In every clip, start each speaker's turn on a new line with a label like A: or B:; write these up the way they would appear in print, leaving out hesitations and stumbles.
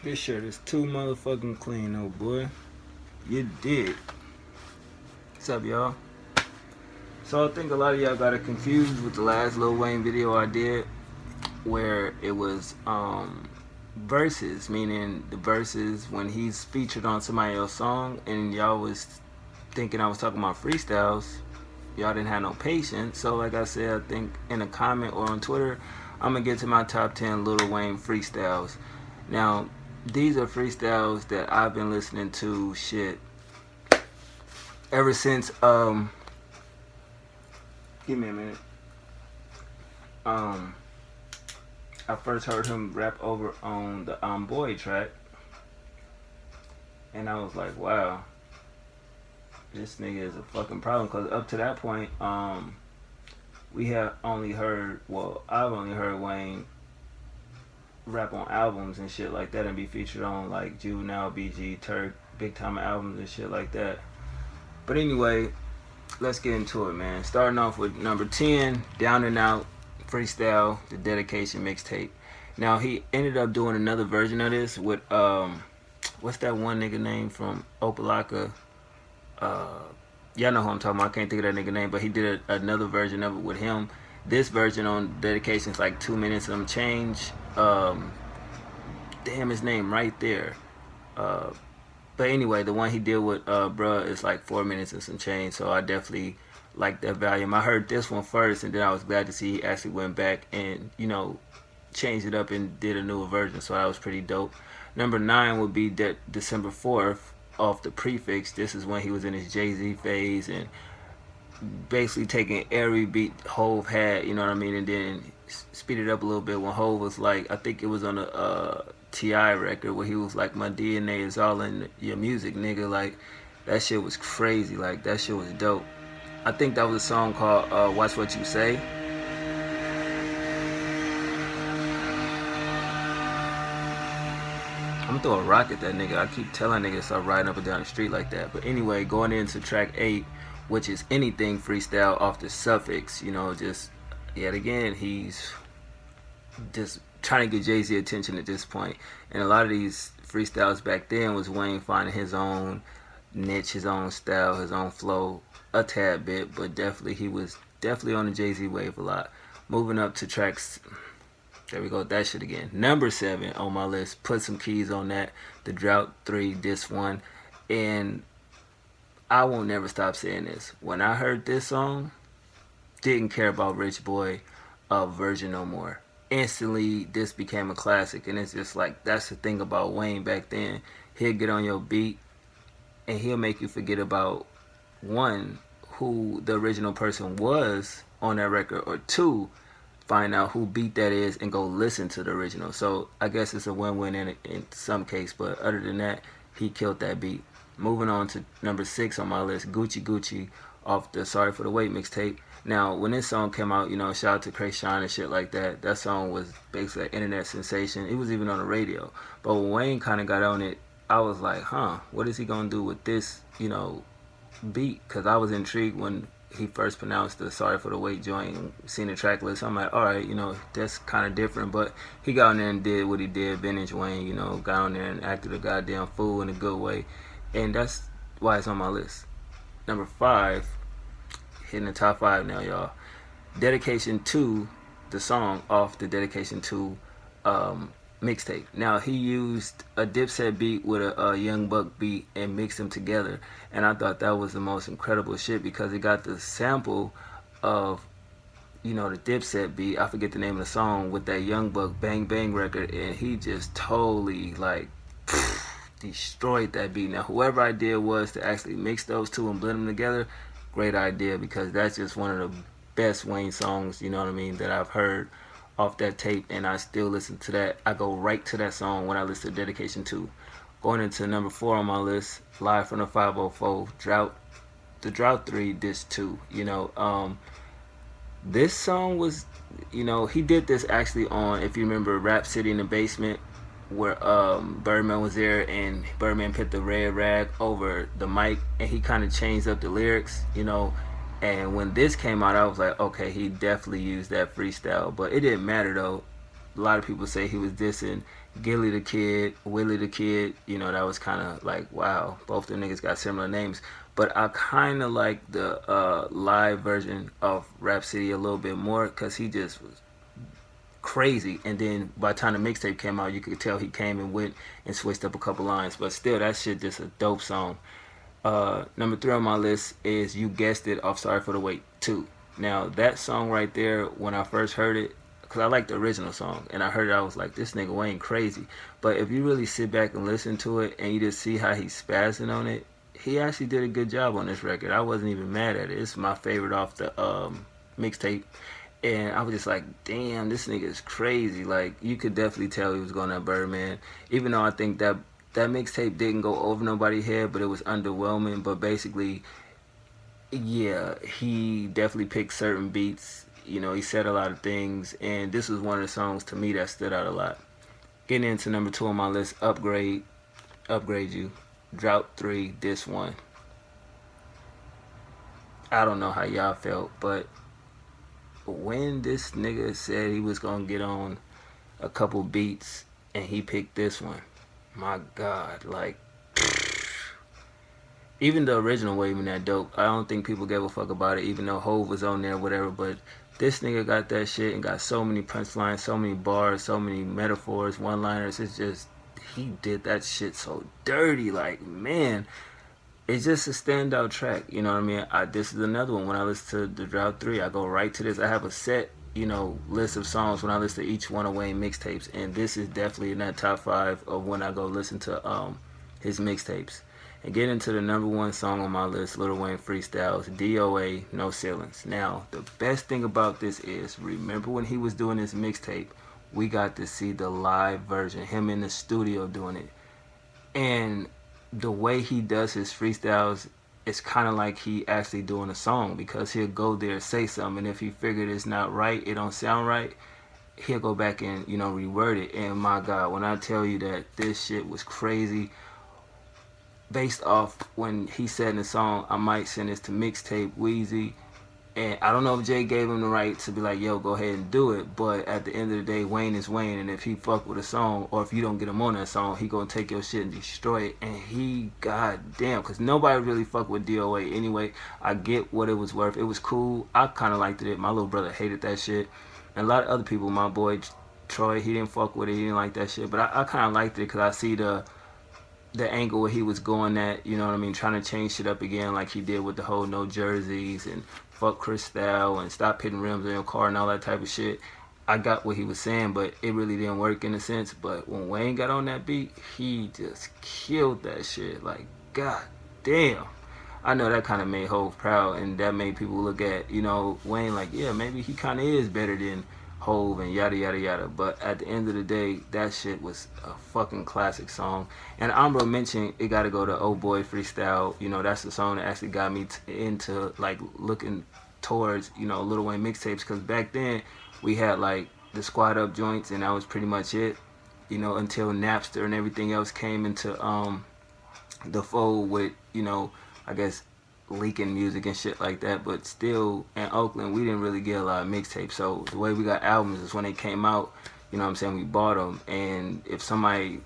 A: This shirt is too motherfucking clean, oh boy. You did. What's up, y'all? So I think a lot of y'all got it confused with the last Lil Wayne video I did, where it was verses, meaning the verses when he's featured on somebody else's song, and y'all was thinking I was talking about freestyles. Y'all didn't have no patience. So like I said, I think in a comment or on Twitter, I'm gonna get to my top 10 Lil Wayne freestyles. Now, these are freestyles that I've been listening to shit ever since give me a minute. I first heard him rap over on the Boy track, and I was like, wow, this nigga is a fucking problem. Cause up to that point, we have only heard, well, I've only heard Wayne rap on albums and shit like that, and be featured on like Juvenile, BG, Turk, big time albums and shit like that. But anyway, let's get into it, man. Starting off with number 10, Down and Out Freestyle, the Dedication mixtape. Now he ended up doing another version of this with what's that one nigga name from Opalaka? Y'all know who I'm talking about. I can't think of that nigga name, but he did another version of it with him. This version on Dedication is like 2 minutes and some change. Damn, his name right there. But anyway, the one he did with bruh is like 4 minutes and some change, so I definitely like that volume. I heard this one first, and then I was glad to see he actually went back and, you know, changed it up and did a newer version, so that was pretty dope. Number 9 would be December 4th off the Prefix. This is when he was in his Jay-Z phase and basically taking every beat Hove had, you know what I mean, and then speed it up a little bit when Hove was like, I think it was on a T.I. record where he was like, my DNA is all in your music, nigga. Like, that shit was crazy. Like, that shit was dope. I think that was a song called Watch What You Say. I'm gonna throw a rock at that nigga. I keep telling niggas to start riding up and down the street like that. But anyway, going into track 8, which is Anything Freestyle off the Suffix, you know, just yet again, he's just trying to get Jay-Z attention at this point. And a lot of these freestyles back then was Wayne finding his own niche, his own style, his own flow a tad bit, but definitely he was definitely on the Jay-Z wave a lot. Moving up to tracks, there we go, that shit again. Number 7 on my list, Put Some Keys on That, the Drought 3 Disc 1. And I won't never stop saying this. When I heard this song, didn't care about Rich Boy version no more. Instantly, this became a classic, and it's just like, that's the thing about Wayne back then. He'll get on your beat, and he'll make you forget about, one, who the original person was on that record, or two, find out who beat that is and go listen to the original. So I guess it's a win-win in some case, but other than that, he killed that beat. Moving on to number 6 on my list, Gucci Gucci off the Sorry for the Wait mixtape. Now, when this song came out, you know, shout out to Krayshawn and shit like that. That song was basically an internet sensation. It was even on the radio. But when Wayne kind of got on it, I was like, huh, what is he going to do with this, you know, beat? Because I was intrigued when he first pronounced the Sorry for the Wait joint and seen the track list. I'm like, all right, you know, that's kind of different. But he got on there and did what he did, vintage Wayne, you know, got on there and acted a goddamn fool in a good way. And that's why it's on my list. Number 5, hitting the top 5 now, y'all. Dedication 2, the song off the Dedication 2 mixtape. Now, he used a Dipset beat with a Young Buck beat and mixed them together. And I thought that was the most incredible shit because it got the sample of, you know, the Dipset beat. I forget the name of the song with that Young Buck Bang Bang record. And he just totally, like, destroyed that beat. Now, whoever idea was to actually mix those two and blend them together, great idea, because that's just one of the best Wayne songs, you know what I mean, that I've heard off that tape, and I still listen to that. I go right to that song when I listen to Dedication 2. Going into number 4 on my list, Live from the 504, the Drought 3 Disc 2. You know, this song was, you know, he did this actually on, if you remember, Rap City in the Basement, where Birdman was there and Birdman put the red rag over the mic and he kind of changed up the lyrics, you know. And when this came out, I was like, okay, he definitely used that freestyle. But it didn't matter though. A lot of people say he was dissing Gilly the Kid, Willie the Kid, you know, that was kind of like, wow, both the niggas got similar names. But I kind of like the live version of Rhapsody a little bit more because he just was crazy. And then by the time the mixtape came out, you could tell he came and went and switched up a couple lines. But still, that shit just a dope song. Number 3 on my list is You Guessed It off Sorry for the Wait 2. Now, that song right there, when I first heard it, because I like the original song, and I heard it, I was like, this nigga Wayne crazy. But if you really sit back and listen to it, and you just see how he's spazzing on it, he actually did a good job on this record. I wasn't even mad at it. It's my favorite off the mixtape. And I was just like, damn, this nigga is crazy. Like, you could definitely tell he was going at Birdman. Even though I think that mixtape didn't go over nobody's head, but it was underwhelming. But basically, yeah, he definitely picked certain beats. You know, he said a lot of things. And this was one of the songs to me that stood out a lot. Getting into number 2 on my list, Upgrade You. Drought 3, this one. I don't know how y'all felt, but when this nigga said he was gonna get on a couple beats and he picked this one, my God, like, even the original wasn't even that dope. I don't think people gave a fuck about it, even though Hove was on there or whatever, but this nigga got that shit and got so many punchlines, so many bars, so many metaphors, one-liners. It's just, he did that shit so dirty, like, man. It's just a standout track, you know what I mean? This is another one. When I listen to the Drought 3, I go right to this. I have a set, you know, list of songs when I listen to each one of Wayne mixtapes, and this is definitely in that top 5 of when I go listen to his mixtapes. And get into the number 1 song on my list, Lil Wayne Freestyles, DOA, No Ceilings. Now, the best thing about this is, remember when he was doing his mixtape, we got to see the live version, him in the studio doing it. And the way he does his freestyles, it's kind of like he actually doing a song, because he'll go there, say something, and if he figured it's not right, it don't sound right, he'll go back and, you know, reword it. And my God, when I tell you that this shit was crazy, based off when he said in the song, I might send this to mixtape Wheezy. And I don't know if Jay gave him the right to be like, yo, go ahead and do it. But at the end of the day, Wayne is Wayne. And if he fuck with a song, or if you don't get him on that song, he gonna take your shit and destroy it. And he, goddamn, because nobody really fuck with DOA anyway. I get what it was worth. It was cool. I kind of liked it. My little brother hated that shit. And a lot of other people, my boy Troy, he didn't fuck with it. He didn't like that shit. But I kind of liked it because I see the angle where he was going at, you know what I mean, trying to change shit up again like he did with the whole no jerseys and fuck Cristal and stop hitting rims on your car and all that type of shit. I got what he was saying, but it really didn't work in a sense. But when Wayne got on that beat, he just killed that shit. Like, god damn. I know that kind of made Hove proud, and that made people look at, you know, Wayne like, yeah, maybe he kind of is better than Hove and yada yada yada. But at the end of the day, that shit was a fucking classic song. And Ambro mentioned it gotta go to Old Boy Freestyle. You know, that's the song that actually got me into like looking towards, you know, Lil Wayne mixtapes, because back then we had like the Squad Up joints and that was pretty much it, you know, until Napster and everything else came into the fold with, you know, I guess leaking music and shit like that. But still, in Oakland, we didn't really get a lot of mixtapes. So the way we got albums is when they came out, you know what I'm saying, we bought them. And if somebody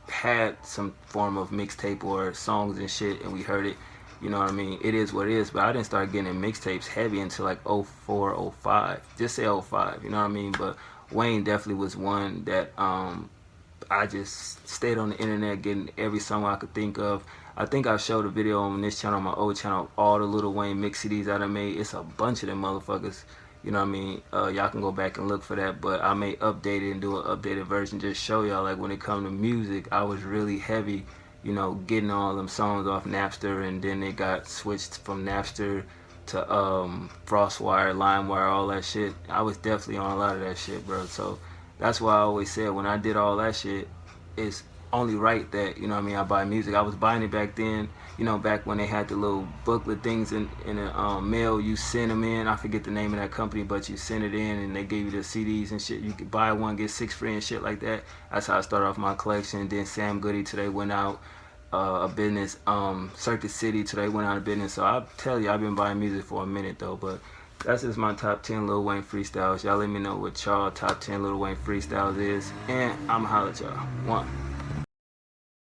A: had some form of mixtape or songs and shit and we heard it, you know what I mean, it is what it is. But I didn't start getting mixtapes heavy until like 04, 05. Just say 05, you know what I mean? But Wayne definitely was one that I just stayed on the internet getting every song I could think of. I think I showed a video on this channel, on my old channel, all the Lil Wayne mix CDs I done made. It's a bunch of them motherfuckers. You know what I mean? Y'all can go back and look for that. But I may update it and do an updated version. Just show y'all, like, when it come to music, I was really heavy, you know, getting all them songs off Napster. And then they got switched from Napster to Frostwire, LimeWire, all that shit. I was definitely on a lot of that shit, bro. So that's why I always said when I did all that shit, it's only right that, you know what I mean, I buy music. I was buying it back then, you know, back when they had the little booklet things in a mail. You send them in. I forget the name of that company, but you send it in and they gave you the CDs and shit. You could buy one, get 6 free and shit like that. That's how I started off my collection. Then Sam Goody today went out of business. Circuit City today went out of business. So I'll tell you, I've been buying music for a minute though. But That's just my top 10 Lil Wayne freestyles. Y'all let me know what y'all top 10 Lil Wayne freestyles is, and I'ma holla at y'all. One.